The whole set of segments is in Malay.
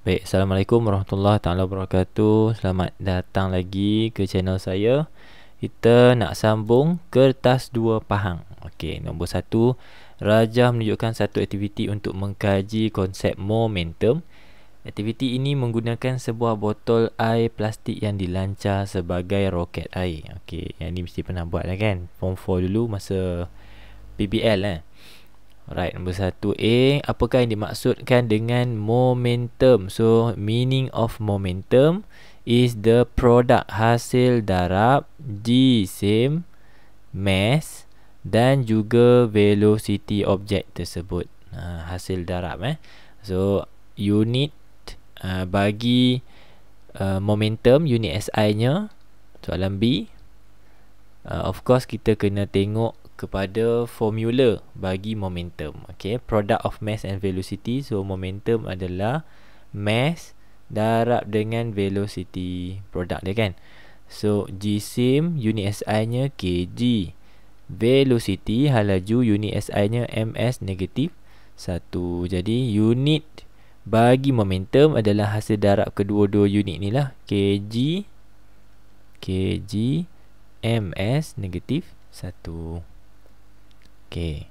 Baik, Assalamualaikum warahmatullahi taala wabarakatuh. Selamat datang lagi ke channel saya. Kita nak sambung kertas 2 Pahang. Okey, nombor 1, Rajah menunjukkan satu aktiviti untuk mengkaji konsep momentum. Aktiviti ini menggunakan sebuah botol air plastik yang dilancar sebagai roket air. Okey, yang ni mesti pernah buat lah kan? Form 4 dulu masa PBL . Alright, nombor 1A, apakah yang dimaksudkan dengan momentum? So, meaning of momentum is the product hasil darab, jisim, mass dan juga velocity objek tersebut. Hasil darab So, unit bagi momentum, unit SI nya. Soalan B, of course kita kena tengok kepada formula bagi momentum. Okay, product of mass and velocity. So momentum adalah mass darab dengan velocity, produk dia kan. So jisim unit SI nya kg, velocity halaju unit SI nya ms negatif 1. Jadi unit bagi momentum adalah hasil darab kedua-dua unit ni lah, kg ms negatif 1. Okey.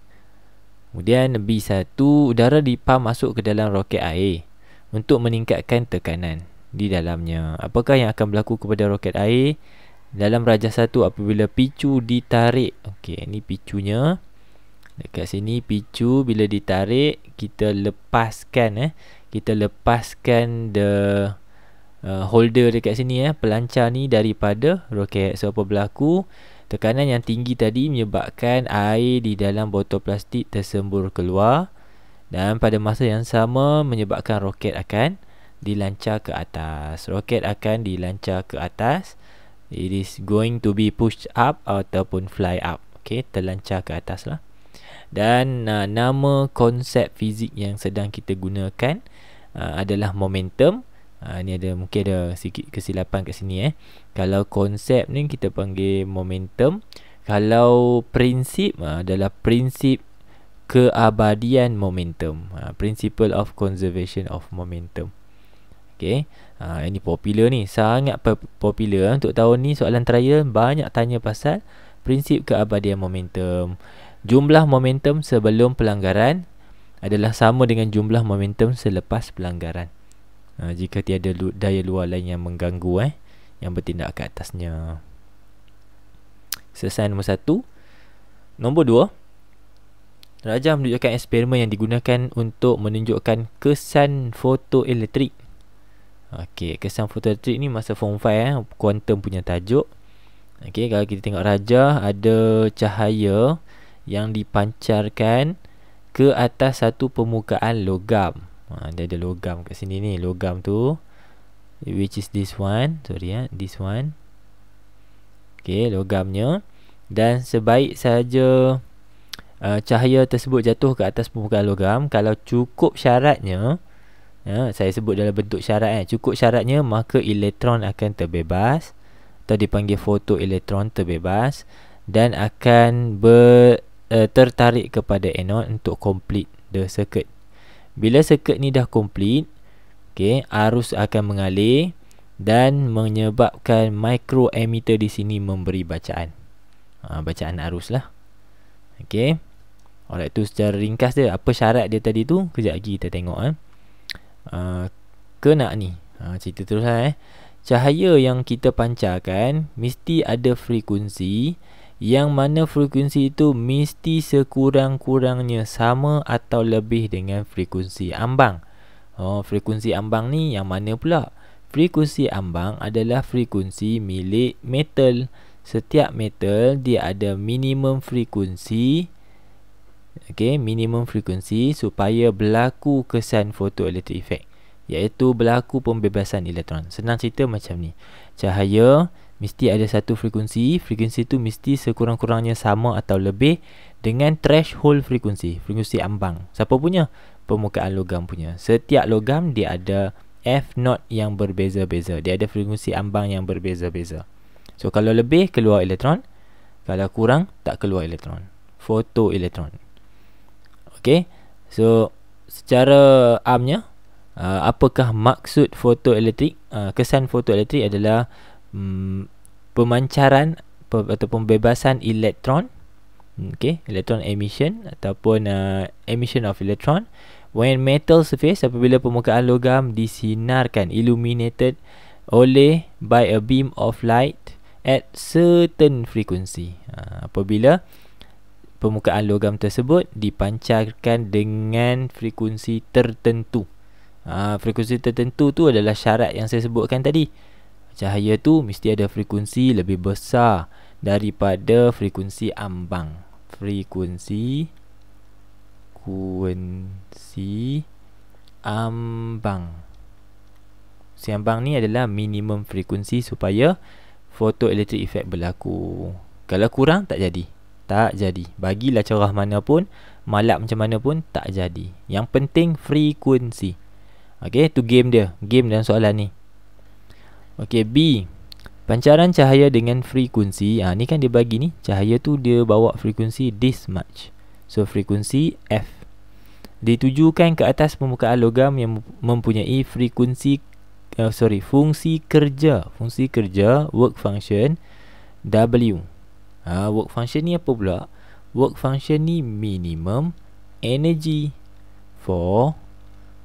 Kemudian B1, udara dipam masuk ke dalam roket air untuk meningkatkan tekanan di dalamnya. Apakah yang akan berlaku kepada roket air dalam rajah 1 apabila picu ditarik? Okey, ini picunya. Dekat sini picu bila ditarik, kita lepaskan kita lepaskan the holder dekat sini pelancar ni daripada roket. So apa berlaku? Tekanan yang tinggi tadi menyebabkan air di dalam botol plastik tersembur keluar, dan pada masa yang sama menyebabkan roket akan dilancar ke atas. Roket akan dilancar ke atas. It is going to be pushed up ataupun fly up. Okey, terlancar ke atas lah. Dan nama konsep fizik yang sedang kita gunakan adalah momentum. Ni mungkin ada sikit kesilapan kat sini Kalau konsep ni kita panggil momentum. Kalau prinsip adalah prinsip keabadian momentum, principle of conservation of momentum. Okey, ini popular ni, sangat popular untuk tahun ni. Soalan trial banyak tanya pasal prinsip keabadian momentum. Jumlah momentum sebelum pelanggaran adalah sama dengan jumlah momentum selepas pelanggaran, jika tiada daya luar lain yang mengganggu yang bertindak ke atasnya. Selesai nombor 1. Nombor 2, Rajah menunjukkan eksperimen yang digunakan untuk menunjukkan kesan fotoelektrik. Okey, kesan fotoelektrik ni masa form 5 kuantum punya tajuk. Okey, kalau kita tengok Rajah, ada cahaya yang dipancarkan ke atas satu permukaan logam. Dia ada logam kat sini ni. Logam tu, which is this one. Sorry this one. Okay, logamnya. Dan sebaik saja cahaya tersebut jatuh ke atas permukaan logam, kalau cukup syaratnya, saya sebut dalam bentuk syarat cukup syaratnya, maka elektron akan terbebas, atau dipanggil fotoelektron terbebas, dan akan tertarik kepada anode untuk complete the circuit. Bila circuit ni dah complete, arus akan mengalir dan menyebabkan microammeter di sini memberi bacaan. Bacaan arus lah. Alright, tu secara ringkas dia. Apa syarat dia tadi tu? Kejap lagi kita tengok. Kena ni. Cerita terus lah. Cahaya yang kita pancarkan mesti ada frekuensi, yang mana frekuensi itu mesti sekurang-kurangnya sama atau lebih dengan frekuensi ambang. Frekuensi ambang ni yang mana pula? Frekuensi ambang adalah frekuensi milik metal. Setiap metal dia ada minimum frekuensi. Minimum frekuensi supaya berlaku kesan photoelectric effect, iaitu berlaku pembebasan elektron. Senang cerita macam ni. Cahaya mesti ada satu frekuensi. Frekuensi tu mesti sekurang-kurangnya sama atau lebih dengan threshold frekuensi. Frekuensi ambang. Siapa punya? Permukaan logam punya. Setiap logam dia ada F0 yang berbeza-beza. Dia ada frekuensi ambang yang berbeza-beza. So kalau lebih, keluar elektron. Kalau kurang, tak keluar elektron. Fotoelektron. Okay. So secara amnya, Apakah maksud fotoelektrik? Kesan fotoelektrik adalah pemancaran ataupun pembebasan elektron, electron emission ataupun emission of electron when metal surface, apabila permukaan logam disinarkan, illuminated oleh by a beam of light at certain frequency. Apabila permukaan logam tersebut dipancarkan dengan frekuensi tertentu. Frekuensi tertentu tu adalah syarat yang saya sebutkan tadi. Cahaya tu mesti ada frekuensi lebih besar daripada frekuensi ambang. Frekuensi ambang. Si ambang ni adalah minimum frekuensi supaya photoelectric effect berlaku. Kalau kurang tak jadi. Tak jadi. Bagilah cerah mana pun, malap macam mana pun tak jadi. Yang penting frekuensi. Okey, tu game dia. Game dalam soalan ni. Okey, B. Pancaran cahaya dengan frekuensi. Ni kan dia bagi ni. Cahaya tu dia bawa frekuensi this much. So, frekuensi F. Ditujukan ke atas permukaan logam yang mempunyai fungsi kerja. Fungsi kerja, work function, W. Work function ni apa pula? Work function ni minimum energy for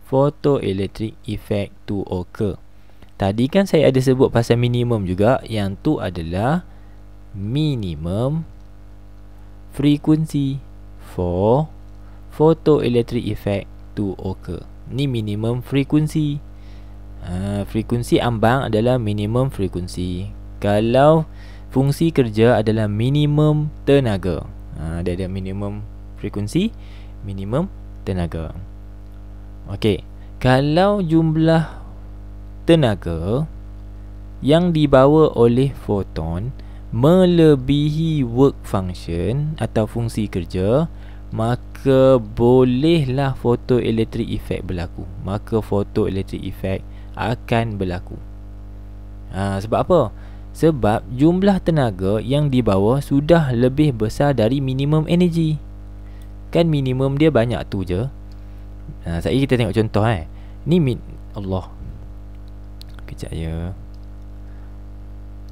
photoelectric effect to occur. Tadi kan saya ada sebut pasal minimum juga. Yang tu adalah minimum frequency for photoelectric effect to occur. Ni minimum frequency. Frekuensi ambang adalah minimum frekuensi. Kalau fungsi kerja adalah minimum tenaga. Dia ada minimum frekuensi, minimum tenaga. Okey, kalau jumlah tenaga yang dibawa oleh foton melebihi work function atau fungsi kerja, maka bolehlah photoelectric effect berlaku. Maka photoelectric effect akan berlaku. Sebab apa? Sebab jumlah tenaga yang dibawa sudah lebih besar dari minimum energy. Kan minimum dia banyak tu je. Sekejap kita tengok contoh. Ni Allah. Kejap ya.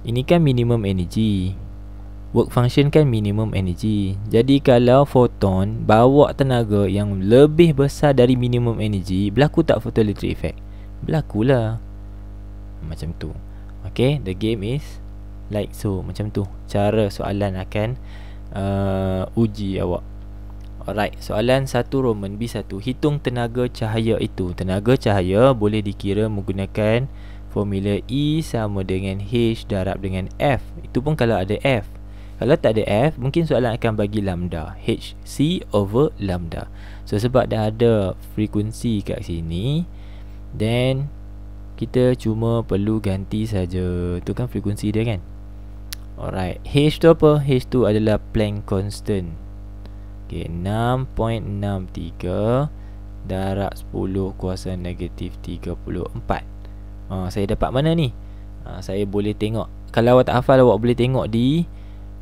Ini kan minimum energy. Work function kan minimum energy. Jadi kalau foton bawa tenaga yang lebih besar dari minimum energy, berlaku tak photoelectric effect? Berlakulah. Macam tu. Okay, the game is like so. Macam tu cara soalan akan uji awak. Alright, soalan 1 Roman B1. Hitung tenaga cahaya itu. Tenaga cahaya boleh dikira menggunakan formula E sama dengan H darab dengan F. Itu pun kalau ada F. Kalau tak ada F, mungkin soalan akan bagi lambda, HC over lambda. So sebab dah ada frekuensi kat sini, then kita cuma perlu ganti saja. Tu kan frekuensi dia kan. Alright, H tu apa? H tu adalah Planck constant. Okay, 6.63 darab 10 kuasa negatif 34. Saya dapat mana ni? Saya boleh tengok. Kalau awak tak hafal, awak boleh tengok di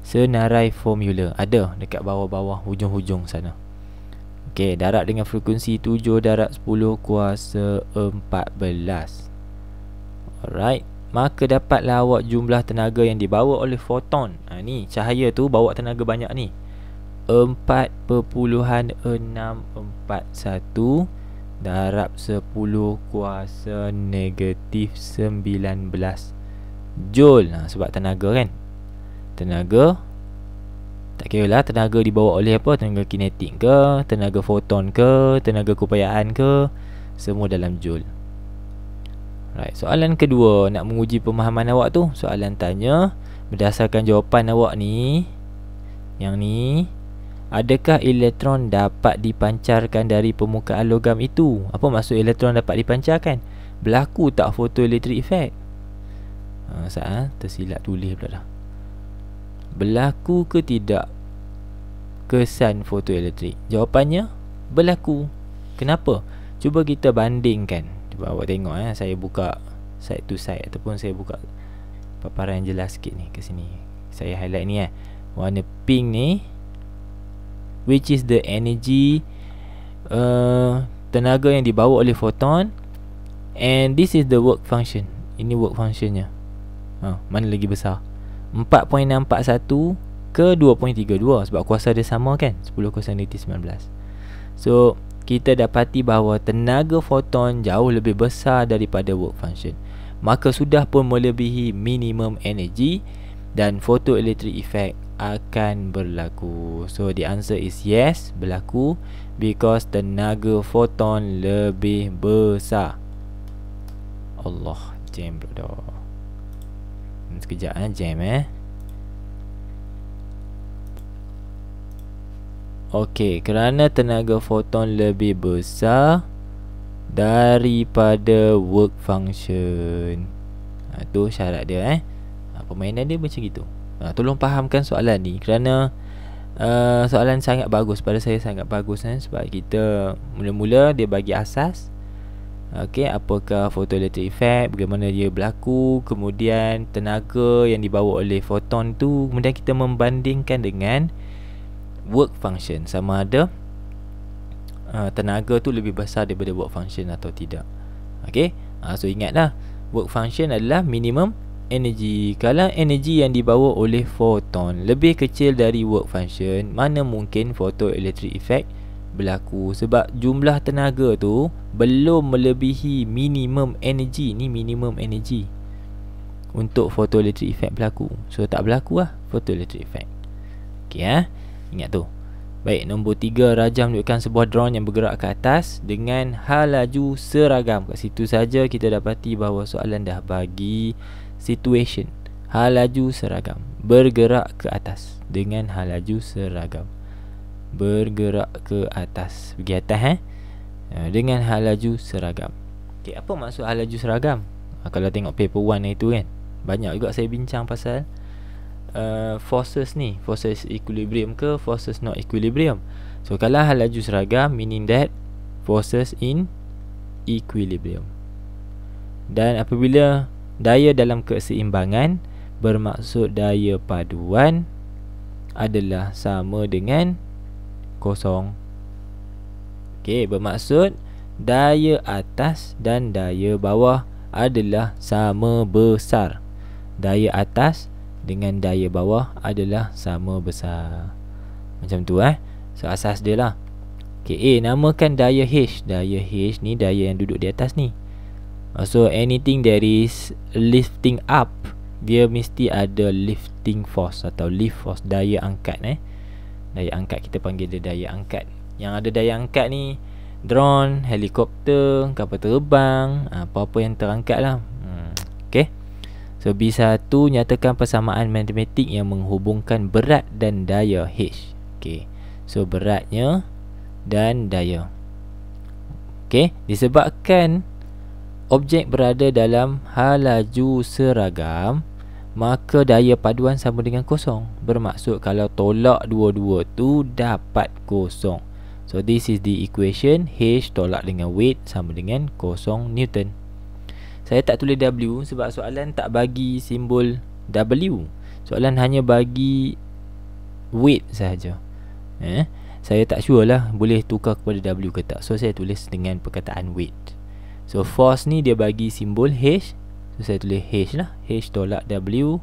senarai formula. Ada dekat bawah-bawah hujung-hujung sana. Okey, darab dengan frekuensi 7 darab 10 kuasa 14. Alright, maka dapatlah awak jumlah tenaga yang dibawa oleh foton. Ni cahaya tu bawa tenaga banyak ni. 4.641 darab 10 kuasa negatif 19 Joule. Sebab tenaga kan. Tenaga, tak kira lah tenaga dibawa oleh apa, tenaga kinetik ke, tenaga foton ke, tenaga keupayaan ke, semua dalam Joule. Right, soalan kedua, nak menguji pemahaman awak tu. Soalan tanya, berdasarkan jawapan awak ni, yang ni, adakah elektron dapat dipancarkan dari permukaan logam itu? Apa maksud elektron dapat dipancarkan? Berlaku tak photoelectric effect? Tersilap tulis pula dah. Berlaku ke tidak kesan fotoelektrik? Jawapannya berlaku. Kenapa? Cuba kita bandingkan. Cuba awak tengok saya buka side to side ataupun saya buka paparan yang jelas sikit ni ke sini. Saya highlight ni warna pink ni, which is the energy tenaga yang dibawa oleh foton And this is the work function. Ini work functionnya. Mana lagi besar? 4.641 ke 2.32 sebab kuasa dia sama kan, 10 19. So kita dapati bahawa tenaga foton jauh lebih besar daripada work function, maka sudah pun melebihi minimum energy dan photoelectric effect akan berlaku. So the answer is yes, berlaku because tenaga foton lebih besar. Allah, jam pula. Sekejap jam Okey, kerana tenaga foton lebih besar daripada work function. Tu syarat dia permainan dia macam gitu. Tolong fahamkan soalan ni kerana soalan sangat bagus, pada saya sangat bagus sebab kita mula-mula dia bagi asas. Okey, apakah photoelectric effect, bagaimana dia berlaku, kemudian tenaga yang dibawa oleh foton tu, kemudian kita membandingkan dengan work function, sama ada tenaga tu lebih besar daripada work function atau tidak. Okey, so ingatlah, work function adalah minimum energy. Kalau energy yang dibawa oleh foton lebih kecil dari work function, mana mungkin photoelectric effect berlaku, sebab jumlah tenaga tu belum melebihi minimum energy. Ni minimum energy untuk photoelectric effect berlaku. So tak berlaku photoelectric effect. Okey ingat tu. Baik, nombor 3, rajah menunjukkan sebuah drone yang bergerak ke atas dengan hal laju seragam. Kat situ saja kita dapati bahawa soalan dah bagi situation, hal laju seragam, bergerak ke atas dengan hal laju seragam. Bergerak ke atas, pergi atas dengan hal laju seragam. Okey, apa maksud hal laju seragam? Kalau tengok paper 1 itu kan, banyak juga saya bincang pasal forces ni, forces equilibrium ke forces not equilibrium. So kalau hal laju seragam, meaning that forces in equilibrium. Dan apabila daya dalam keseimbangan, bermaksud daya paduan adalah sama dengan kosong. Okey, bermaksud daya atas dan daya bawah adalah sama besar. Daya atas dengan daya bawah adalah sama besar. Macam tu So asas dia lah. Okey, namakan daya H. Daya H ni daya yang duduk di atas ni. So anything that is lifting up, dia mesti ada lifting force atau lift force, daya angkat Daya angkat, kita panggil dia daya angkat. Yang ada daya angkat ni drone, helikopter, kapal terbang, apa-apa yang terangkat lah. Okey. So B1, nyatakan persamaan matematik yang menghubungkan berat dan daya H. Okey. So beratnya dan daya. Okey, disebabkan objek berada dalam hal laju seragam, maka daya paduan sama dengan kosong. Bermaksud kalau tolak dua-dua tu dapat kosong. So this is the equation. H tolak dengan weight sama dengan kosong Newton. Saya tak tulis W sebab soalan tak bagi simbol W. Soalan hanya bagi weight sahaja. Saya tak sure lah boleh tukar kepada W ke tak. So saya tulis dengan perkataan weight. So force ni dia bagi simbol H. So saya tulis H lah. H tolak W,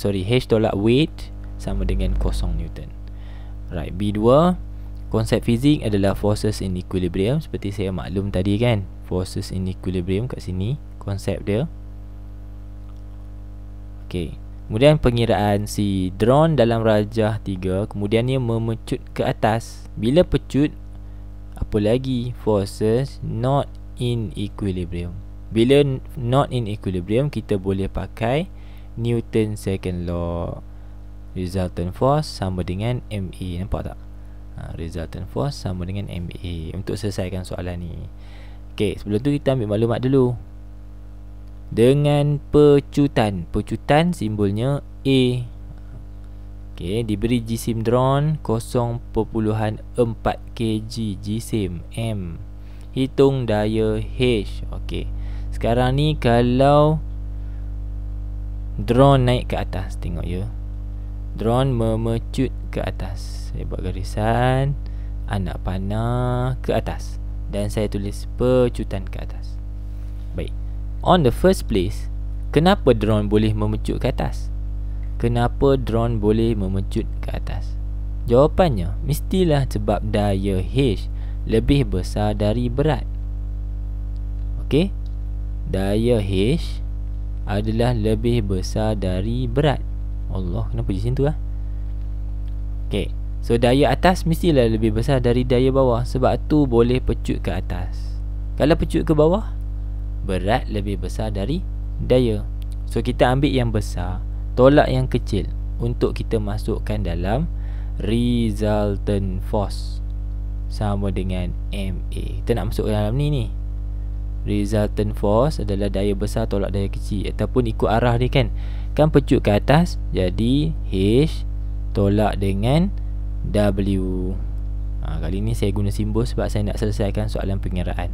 H tolak weight sama dengan kosong Newton. Right, B2, konsep fizik adalah forces in equilibrium. Seperti saya maklum tadi kan, forces in equilibrium kat sini konsep dia. Okey, kemudian pengiraan si drone dalam rajah 3, kemudian dia memecut ke atas. Bila pecut, apa lagi? Forces not in equilibrium. Bila not in equilibrium, kita boleh pakai Newton second law. Resultant force sama dengan MA. Nampak tak? Resultant force sama dengan MA untuk selesaikan soalan ni. Okey, sebelum tu kita ambil maklumat dulu. Dengan pecutan, pecutan simbolnya A. Okey, diberi jisim drone 0.4 kg jisim M. Hitung daya H. Okey, sekarang ni kalau drone naik ke atas, tengok ya, drone memecut ke atas. Saya buat garisan anak panah ke atas dan saya tulis pecutan ke atas. Baik. On the first place, kenapa drone boleh memecut ke atas? Kenapa drone boleh memecut ke atas? Jawapannya mestilah sebab daya H lebih besar dari berat. Okey? Daya H adalah lebih besar dari berat. Allah, kenapa di sini tu lah? Okey. So daya atas mestilah lebih besar dari daya bawah. Sebab tu boleh pecut ke atas. Kalau pecut ke bawah, berat lebih besar dari daya. So kita ambil yang besar, tolak yang kecil untuk kita masukkan dalam resultant force sama dengan MA. Kita nak masuk dalam ni. Resultant force adalah daya besar tolak daya kecil, ataupun ikut arah dia kan. Kan pecut ke atas, jadi H tolak dengan W. Kali ni saya guna simbol sebab saya nak selesaikan soalan pengiraan.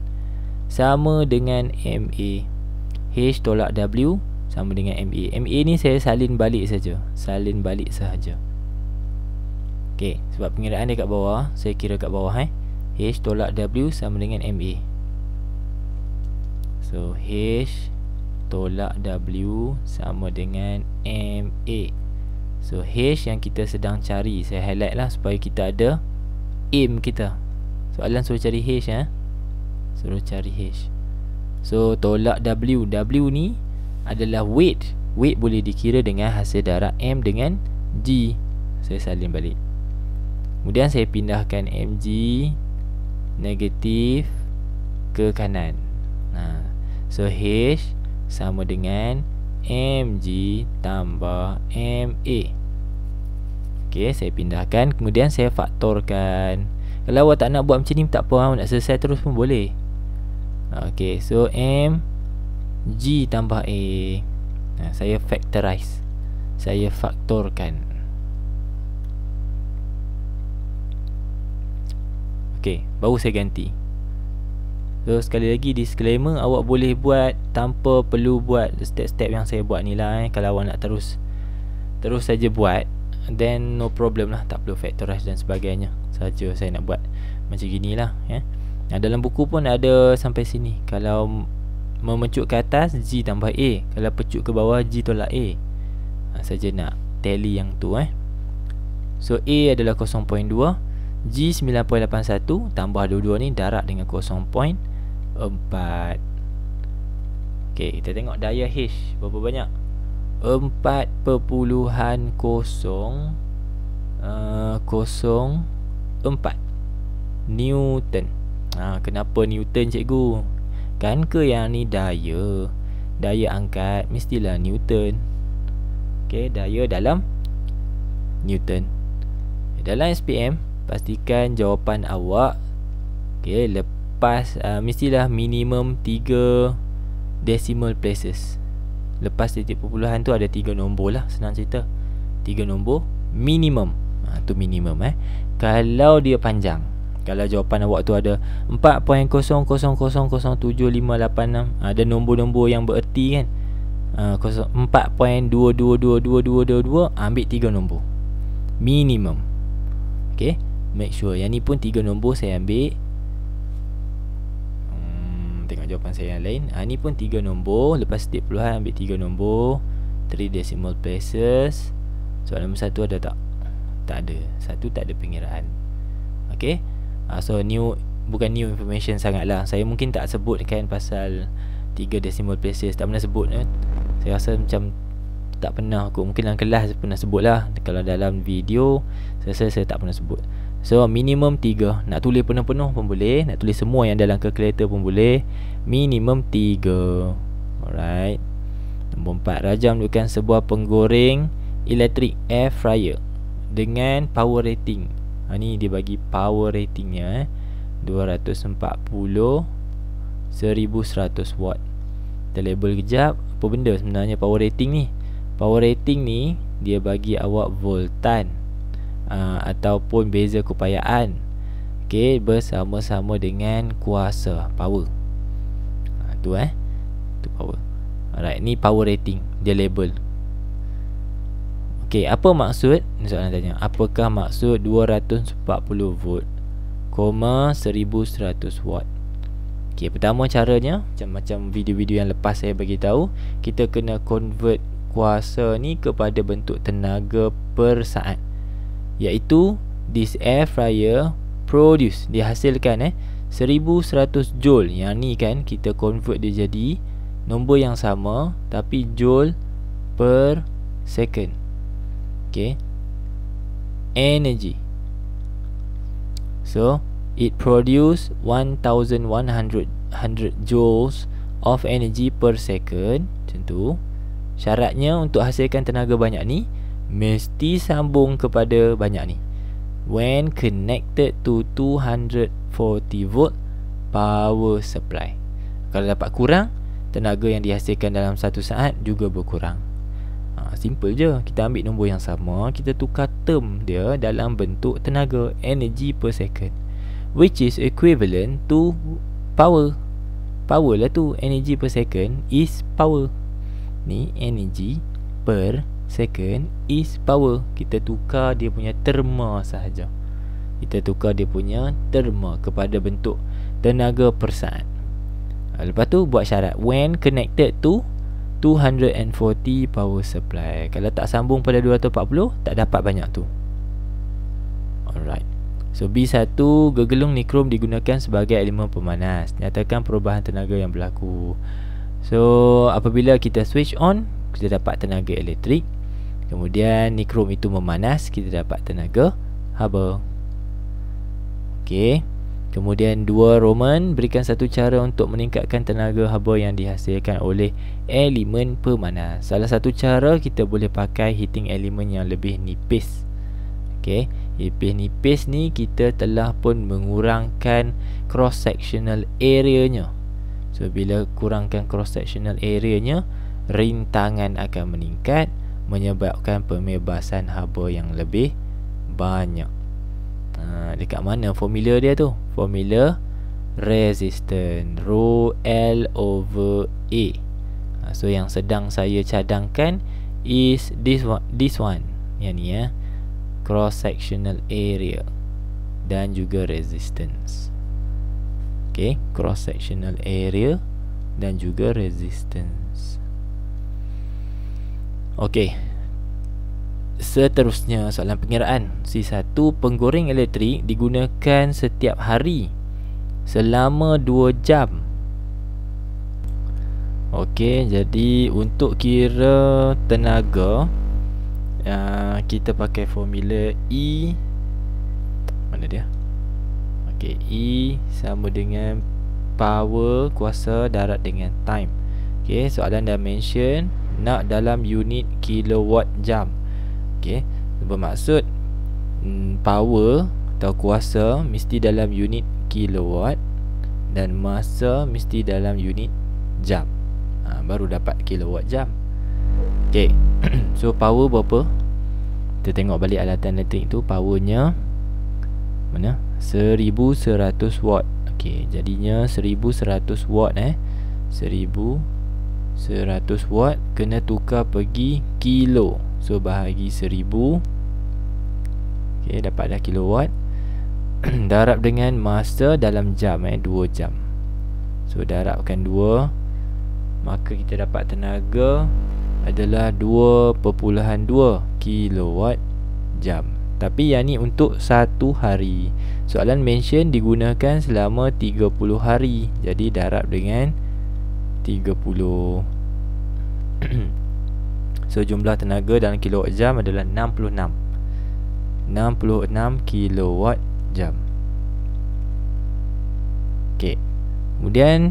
Sama dengan MA. H tolak W sama dengan MA. MA ni saya salin balik saja. Salin balik sahaja. Okey, sebab pengiraan dia kat bawah, saya kira kat bawah H tolak W sama dengan MA. So H tolak W sama dengan MA. So H yang kita sedang cari, saya highlight lah supaya kita ada aim kita. Soalan suruh cari H suruh cari H. So tolak W. W ni adalah weight. Weight boleh dikira dengan hasil darab M dengan G. Saya salin balik. Kemudian saya pindahkan MG negatif ke kanan. So H sama dengan MG tambah MA. Okey, saya pindahkan. Kemudian saya faktorkan. Kalau awak tak nak buat macam ni tak apa, nak selesai terus pun boleh. Okey, so MG tambah A. Saya factorize. Saya faktorkan. Okey, baru saya ganti. So sekali lagi disclaimer, awak boleh buat tanpa perlu buat step-step yang saya buat ni lah. Kalau awak nak terus saja buat, then no problem lah, tak perlu factorize dan sebagainya. Saja saya nak buat macam gini lah dalam buku pun ada sampai sini. Kalau memecut ke atas, G tambah A. Kalau pecut ke bawah, G tolak A. Saja nak tally yang tu So A adalah 0.2, G 9.81 tambah dua-dua ni darab dengan 0.4. Okey, kita tengok daya H berapa banyak. 4.04 Newton. Kenapa Newton cikgu? Kan ke yang ni daya angkat mestilah Newton. Okey, daya dalam Newton. Dalam SPM, pastikan jawapan awak lepas mestilah minimum 3 decimal places. Lepas titik perpuluhan tu ada 3 nombor lah, senang cerita. 3 nombor minimum. Tu minimum Kalau dia panjang, kalau jawapan awak tu ada 4.000075886, ada nombor-nombor yang bererti kan. 4.222222, ambil 3 nombor minimum. Okey, make sure yang ni pun 3 nombor saya ambil. Tengok jawapan saya yang lain. Ni pun 3 nombor. Lepas titik puluhan ambil 3 nombor, 3 decimal places. Soalan nombor 1 ada tak? Tak ada. 1 tak ada pengiraan. Okay. So bukan new information sangat lah. Saya mungkin tak sebutkan pasal 3 decimal places. Tak pernah sebut Saya rasa macam tak pernah aku. Mungkin dalam kelas pernah sebut lah. Kalau dalam video saya rasa saya tak pernah sebut. So minimum 3. Nak tulis penuh-penuh pun boleh, nak tulis semua yang dalam kalkulator pun boleh. Minimum 3. Alright. Nombor 4, rajam menunjukkan sebuah penggoreng elektrik air fryer dengan power rating. Ni dia bagi power ratingnya 240 1100 watt. Kita label kejap apa benda sebenarnya power rating ni. Power rating ni dia bagi awak voltan ataupun beza keupayaan, bersama-sama dengan kuasa power. Tu power. Alright, ni power rating dia label. Apa maksud? Soalan tanya, apakah maksud 240 volt, 1100 watt? Okay, pertama caranya macam video-video yang lepas saya bagi tahu, kita kena convert kuasa ni kepada bentuk tenaga per saat, iaitu this air fryer dihasilkan 1100 joule. Yang ni kan kita convert dia jadi nombor yang sama tapi joule per second. Okay, energy. So it produce 1100 joules of energy per second. Macam tu. Syaratnya untuk hasilkan tenaga banyak ni mesti sambung kepada banyak ni. When connected to 240 volt power supply. Kalau dapat kurang, tenaga yang dihasilkan dalam 1 saat juga berkurang. Simple je. Kita ambil nombor yang sama, kita tukar term dia dalam bentuk tenaga, energy per second, which is equivalent to power. Power lah tu. Energy per second is power. Ni energy per second is power. Kita tukar dia punya terma sahaja. Kita tukar dia punya terma kepada bentuk tenaga per saat. Lepas tu buat syarat when connected to 240 power supply. Kalau tak sambung pada 240, tak dapat banyak tu. Alright. So B1, gegelung nikrom digunakan sebagai elemen pemanas. Nyatakan perubahan tenaga yang berlaku. So apabila kita switch on, kita dapat tenaga elektrik. Kemudian nikrom itu memanas, kita dapat tenaga haba. Okey. Kemudian 2 Roman, berikan satu cara untuk meningkatkan tenaga haba yang dihasilkan oleh elemen pemanas. Salah satu cara kita boleh pakai heating element yang lebih nipis. Okey, lebih nipis ni kita telah pun mengurangkan cross sectional area-nya. So bila kurangkan cross sectional area-nya, rintangan akan meningkat, menyebabkan pembebasan haba yang lebih banyak. Dekat mana formula dia tu? Formula resistance, rho L over A. So yang sedang saya cadangkan is this one. Yang ni cross sectional area dan juga resistance. Okay, cross sectional area dan juga resistance. Okay, seterusnya soalan pengiraan. C1, penggoreng elektrik digunakan setiap hari selama 2 jam. Okey, jadi untuk kira tenaga, kita pakai formula E. Mana dia? Okey, E sama dengan power, kuasa darab dengan time. Okey, soalan dah mention nak dalam unit kilowatt jam. Okey, bermaksud power atau kuasa mesti dalam unit kilowatt dan masa mesti dalam unit jam. Baru dapat kilowatt jam. Okey. So power berapa? Kita tengok balik alatan elektrik tu, powernya mana? 1100 watt. Okey, jadinya 1100 watt 1100 watt kena tukar pergi kilo. So bahagi 1000. Okey, dapat dah kilowatt. Darab dengan masa dalam jam 2 jam. So darabkan 2, maka kita dapat tenaga adalah 2.2 kilowatt jam. Tapi yang ni untuk 1 hari. Soalan mention digunakan selama 30 hari. Jadi darab dengan 30. So jumlah tenaga dalam kilowatt jam adalah 66 kilowatt jam. Okey. Kemudian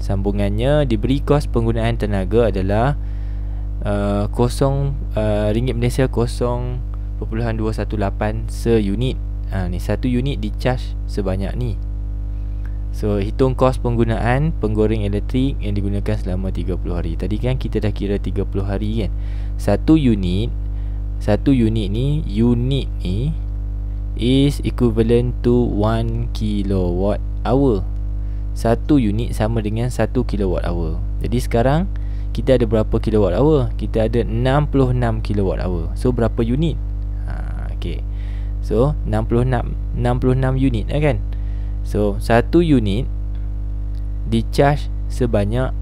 sambungannya, diberi kos penggunaan tenaga adalah ringgit Malaysia 0.218 seunit. Ni 1 unit di charge sebanyak ni. So hitung kos penggunaan penggoreng elektrik yang digunakan selama 30 hari. Tadi kan kita dah kira 30 hari kan. Satu unit ni is equivalent to 1 kilowatt hour. 1 unit sama dengan 1 kilowatt hour. Jadi sekarang kita ada berapa kilowatt hour? Kita ada 66 kilowatt hour. So berapa unit? Okay. So 66 unit kan. So 1 unit dicharge sebanyak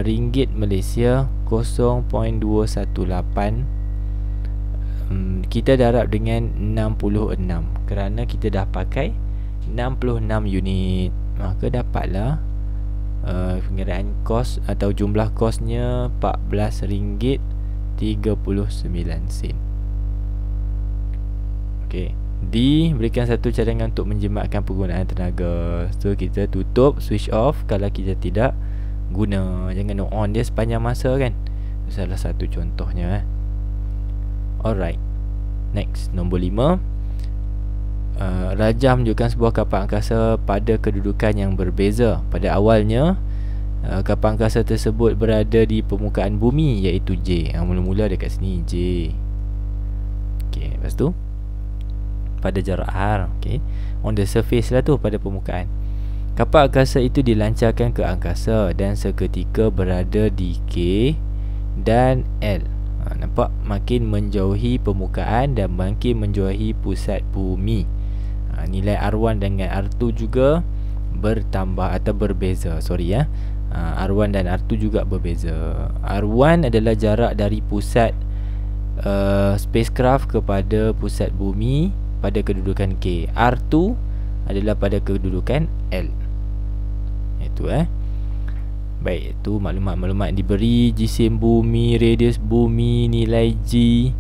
ringgit Malaysia 0.218. Kita darab dengan 66 kerana kita dah pakai 66 unit. Maka dapatlah pengiraan kos atau jumlah kosnya RM14.39. Okey, diberikan satu cadangan untuk menjimatkan penggunaan tenaga. So kita tutup, switch off kalau kita tidak guna. Jangan on dia sepanjang masa kan. Salah satu contohnya. Alright, next, nombor 5. Rajah menunjukkan sebuah kapal angkasa pada kedudukan yang berbeza. Pada awalnya kapal angkasa tersebut berada di permukaan bumi, iaitu J. Mula-mula dekat sini J. Okay, lepas tu pada jarak R, okay, on the surface lah tu, pada permukaan. Kapal angkasa itu dilancarkan ke angkasa dan seketika berada di K dan L. Nampak makin menjauhi permukaan dan makin menjauhi pusat bumi. Nilai R1 dengan R2 juga bertambah atau berbeza. R1 dan R2 juga berbeza. R1 adalah jarak dari pusat spacecraft kepada pusat bumi pada kedudukan K. R2 adalah pada kedudukan L. Itu baik, itu maklumat-maklumat diberi: jisim bumi, radius bumi, nilai G,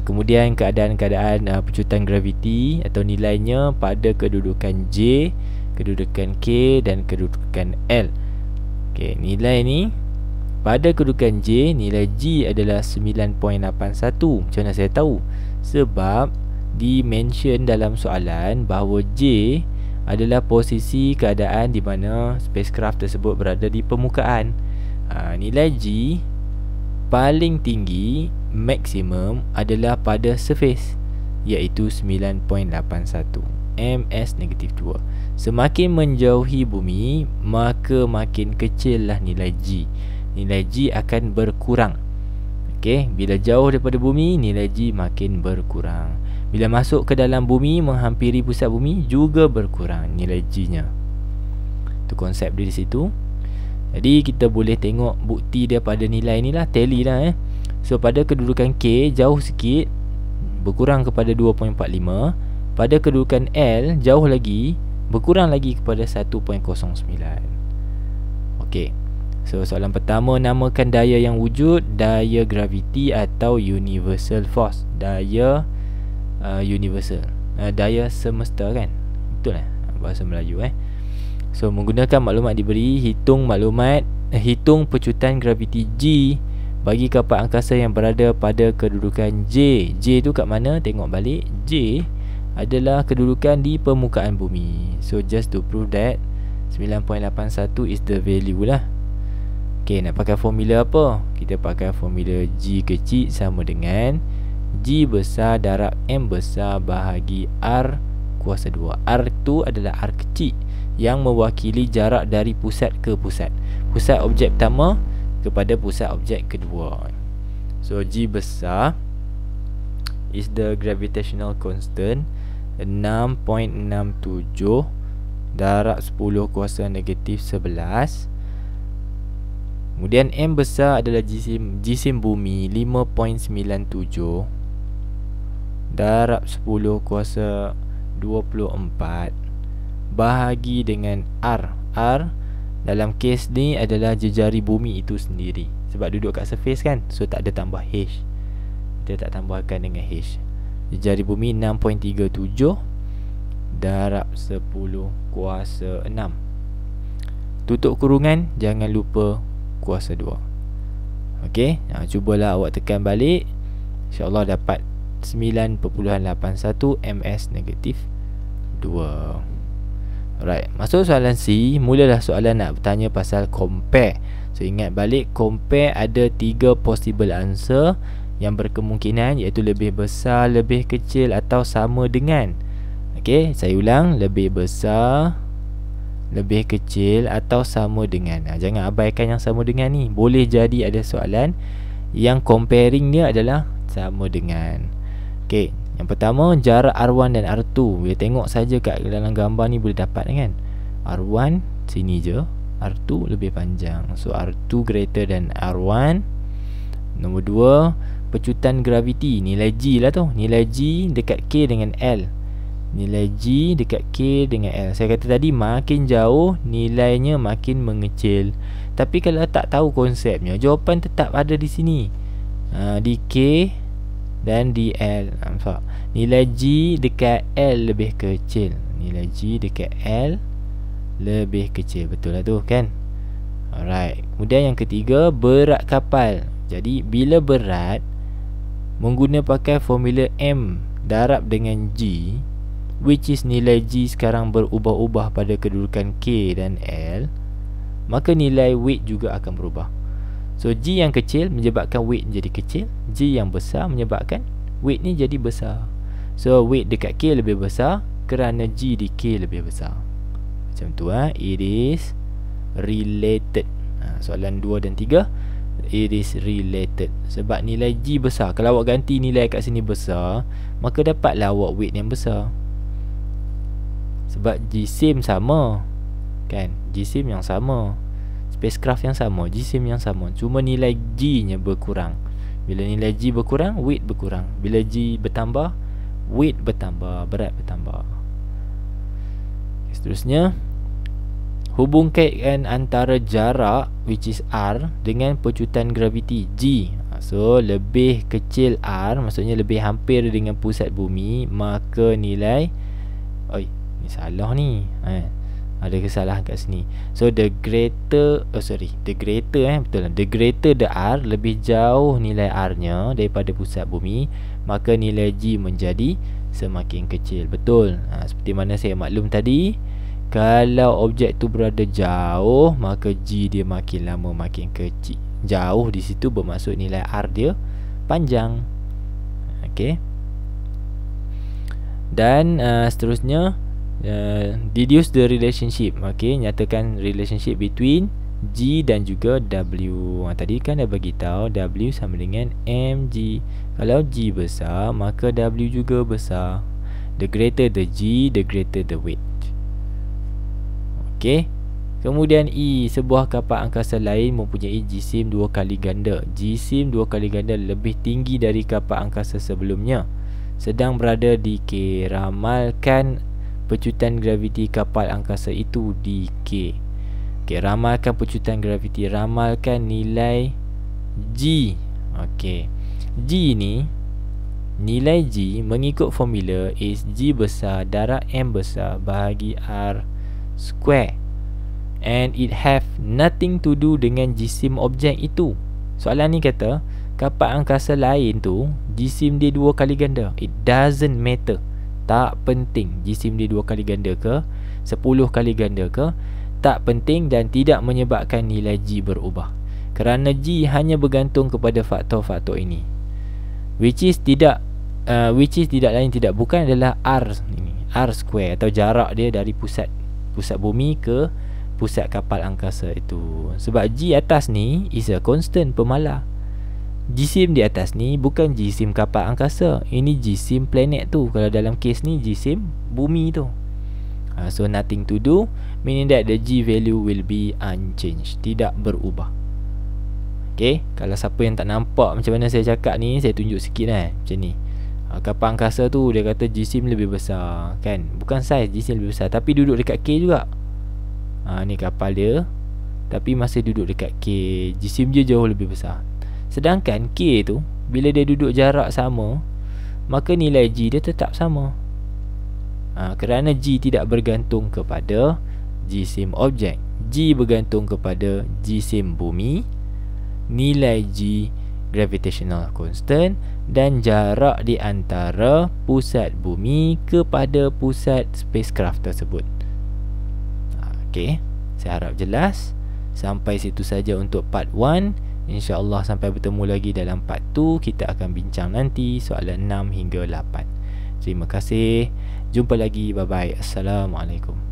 kemudian keadaan-keadaan pecutan graviti atau nilainya pada kedudukan J, kedudukan K dan kedudukan L. Okey, nilai ni pada kedudukan J, nilai G adalah 9.81. Macam mana saya tahu? Sebab di-mention dalam soalan bahawa J adalah posisi keadaan di mana spacecraft tersebut berada di permukaan. Nilai G paling tinggi, maksimum, adalah pada surface, iaitu 9.81 ms-2. Semakin menjauhi bumi, maka makin kecil lah nilai G. Nilai G akan berkurang. Okey, bila jauh daripada bumi, nilai G makin berkurang. Bila masuk ke dalam bumi, menghampiri pusat bumi, juga berkurang nilai G-nya. Itu konsep dia di situ. Jadi kita boleh tengok bukti dia pada nilai ni lah, tally lah So pada kedudukan K, jauh sikit, berkurang kepada 2.45. Pada kedudukan L, jauh lagi, berkurang lagi kepada 1.09. Okey, so soalan pertama, namakan daya yang wujud, daya graviti atau universal force. Daya universal, daya semesta kan, betul lah bahasa Melayu So menggunakan maklumat diberi, hitung pecutan graviti G bagi kapal angkasa yang berada pada kedudukan J. J tu kat mana? Tengok balik. J adalah kedudukan di permukaan bumi. So just to prove that 9.81 is the value lah. Okay, nak pakai formula apa? Kita pakai formula G kecil sama dengan G besar darab M besar bahagi R kuasa 2. R tu adalah R kecil yang mewakili jarak dari pusat ke pusat. Pusat objek pertama kepada pusat objek kedua. So G besar is the gravitational constant 6.67 darab 10 kuasa negatif 11. Kemudian M besar adalah jisim bumi 5.97 darab 10 kuasa 24 bahagi dengan R. R dalam kes ni adalah jejari bumi itu sendiri, sebab duduk kat surface kan, so tak ada tambah H. Kita tak tambahkan dengan H. Jejari bumi 6.37 darab 10 kuasa 6. Tutup kurungan, jangan lupa kuasa 2. Okey, cubalah awak tekan balik, InsyaAllah dapat 9.81 ms negatif 2. Alright, masuk soalan C. Mulalah soalan nak bertanya pasal compare. So ingat balik, compare ada 3 possible answer yang berkemungkinan, iaitu lebih besar, lebih kecil atau sama dengan. Okey, saya ulang, lebih besar, lebih kecil atau sama dengan. Jangan abaikan yang sama dengan ni. Boleh jadi ada soalan yang comparing dia adalah sama dengan. Okey, yang pertama, jarak R1 dan R2. Bila tengok saja kat dalam gambar ni boleh dapat kan. R1 sini je, R2 lebih panjang. So R2 greater than R1. Nombor 2, pecutan graviti, nilai G lah tu. Nilai G dekat K dengan L. Nilai G dekat K dengan L. Saya kata tadi makin jauh nilainya makin mengecil. Tapi kalau tak tahu konsepnya, jawapan tetap ada di sini. Di K dan di L. Nampak? Nilai G dekat L lebih kecil. Nilai G dekat L lebih kecil. Betul lah tu kan? Alright. Kemudian yang ketiga, berat kapal. Jadi bila berat mengguna pakai formula M darab dengan G, which is nilai G sekarang berubah-ubah pada kedudukan K dan L, maka nilai weight juga akan berubah. So G yang kecil menyebabkan weight jadi kecil, G yang besar menyebabkan weight ni jadi besar. So weight dekat K lebih besar kerana G di K lebih besar. Macam tu it is related. Soalan 2 dan 3, it is related. Sebab nilai G besar, kalau awak ganti nilai kat sini besar, maka dapatlah awak weight yang besar. Sebab jisim sama kan, jisim yang sama, spacecraft yang sama, jisim yang sama, cuma nilai G nya berkurang. Bila nilai G berkurang, weight berkurang. Bila G bertambah, weight bertambah, berat bertambah. Seterusnya, hubungkan antara jarak which is R dengan pecutan graviti G. So lebih kecil R, maksudnya lebih hampir dengan pusat bumi, maka nilai ni salah ni. Ada kesalahan kat sini. So the greater betul lah. The greater the R, lebih jauh nilai R nya daripada pusat bumi, maka nilai G menjadi semakin kecil. Betul. Seperti mana saya maklum tadi, kalau objek tu berada jauh, maka G dia makin lama makin kecil. Jauh di situ bermaksud nilai R dia panjang. Okey. Dan seterusnya, deduce the relationship. Okey, nyatakan relationship between G dan juga W. Tadi kan dah bagi tahu W sama dengan mg. Kalau G besar, maka W juga besar. The greater the G, the greater the weight. Okey. Kemudian E, sebuah kapal angkasa lain mempunyai jisim 2 kali ganda. Jisim 2 kali ganda lebih tinggi dari kapal angkasa sebelumnya, sedang berada di K. Ramalkan pecutan graviti kapal angkasa itu di K. Okey, ramalkan pecutan graviti, ramalkan nilai G. Okey. G ni, nilai G mengikut formula is G besar darab M besar bahagi R square, and it have nothing to do dengan jisim objek itu. Soalan ni kata kapal angkasa lain tu jisim dia 2 kali ganda. It doesn't matter. Tak penting jisim dia 2 kali ganda ke 10 kali ganda ke, tak penting dan tidak menyebabkan nilai G berubah, kerana G hanya bergantung kepada faktor-faktor ini, which is tidak lain tidak bukan adalah R ini, R square atau jarak dia dari pusat bumi ke pusat kapal angkasa itu. Sebab G atas ni is a constant, pemalar. Jisim di atas ni bukan jisim kapal angkasa, ini jisim planet tu. Kalau dalam kes ni jisim bumi tu. So nothing to do, meaning that the G value will be unchanged, tidak berubah. Okay, kalau siapa yang tak nampak macam mana saya cakap ni, saya tunjuk sikit macam ni. Kapal angkasa tu dia kata jisim lebih besar kan, bukan saiz jisim lebih besar, tapi duduk dekat K juga. Ni kapal dia, tapi masih duduk dekat K, jisim dia jauh lebih besar. Sedangkan K tu, bila dia duduk jarak sama, maka nilai G dia tetap sama. Kerana G tidak bergantung kepada jisim objek, G bergantung kepada jisim bumi, nilai G gravitational constant, dan jarak di antara pusat bumi kepada pusat spacecraft tersebut. Okey, saya harap jelas. Sampai situ saja untuk part 1. InsyaAllah sampai bertemu lagi dalam part 2. Kita akan bincang nanti soalan 6 hingga 8. Terima kasih. Jumpa lagi. Bye bye. Assalamualaikum.